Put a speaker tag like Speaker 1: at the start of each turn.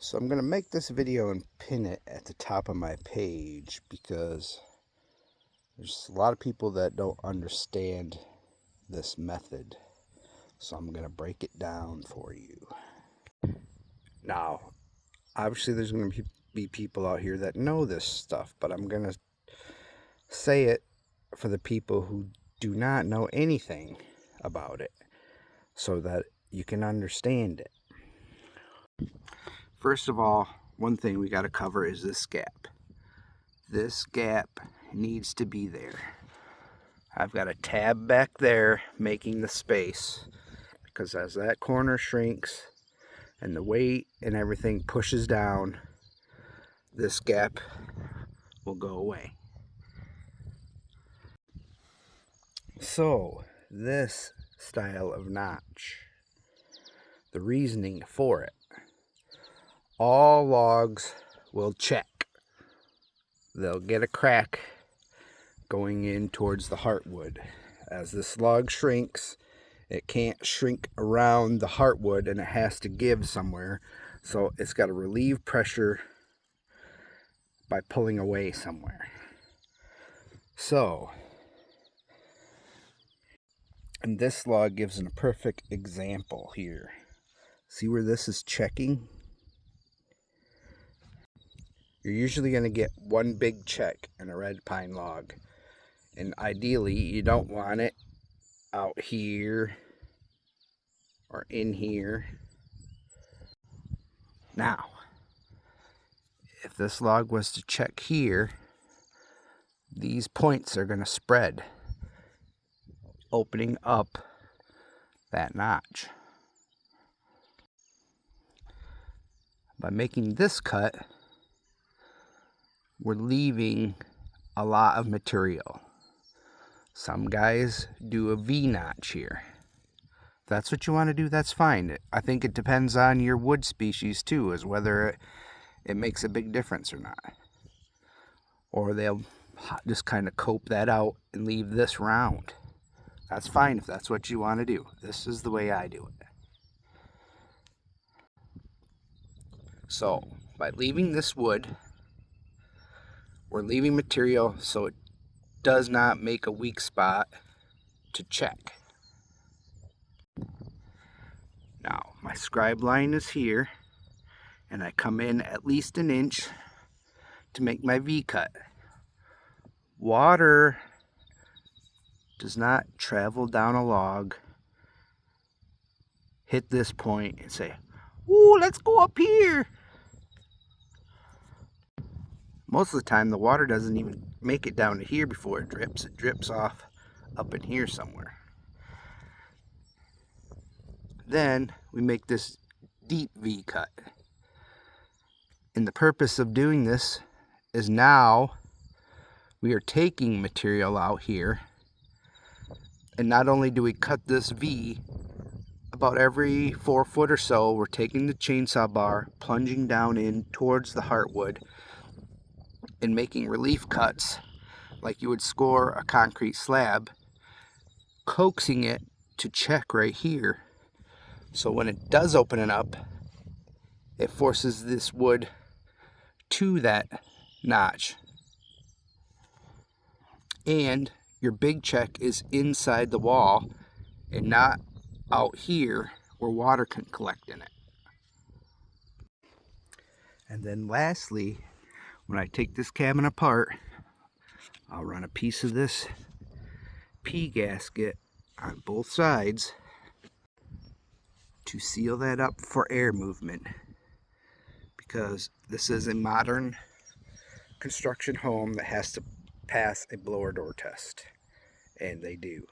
Speaker 1: So I'm going to make this video and pin it at the top of my page because there's a lot of people that don't understand this method. So I'm going to break it down for you. Now, obviously there's going to be people out here that know this stuff, but I'm going to say it for the people who do not know anything about it so that you can understand it. First of all, one thing we got to cover is this gap. This gap needs to be there. I've got a tab back there making the space because as that corner shrinks and the weight and everything pushes down, this gap will go away. So this style of notch, the reasoning for it, all logs will check. They'll get a crack going in towards the heartwood. As this log shrinks, it can't shrink around the heartwood and it has to give somewhere. So it's got to relieve pressure by pulling away somewhere. So, and this log gives a perfect example here. See where this is checking? You're usually going to get one big check in a red pine log. And ideally, you don't want it out here or in here. Now, if this log was to check here, these points are going to spread, opening up that notch. By making this cut, we're leaving a lot of material. Some guys do a V notch here. If that's what you want to do, that's fine. I think it depends on your wood species too, as whether it makes a big difference or not. Or they'll just kind of cope that out and leave this round. That's fine if that's what you want to do. This is the way I do it. So, by leaving this wood, we're leaving material so it does not make a weak spot to check. Now, my scribe line is here, and I come in at least an inch to make my V cut. Water does not travel down a log, hit this point, and say, "Ooh, let's go up here." Most of the time, the water doesn't even make it down to here before it drips. It drips off up in here somewhere. Then we make this deep V cut. And the purpose of doing this is now we are taking material out here. And not only do we cut this V, about every 4 foot or so, we're taking the chainsaw bar, plunging down in towards the heartwood, and making relief cuts like you would score a concrete slab, coaxing it to check right here. So when it does open it up, it forces this wood to that notch. And your big check is inside the wall and not out here where water can collect in it. And then lastly, when I take this cabin apart, I'll run a piece of this P gasket on both sides to seal that up for air movement, because this is a modern construction home that has to pass a blower door test, and they do.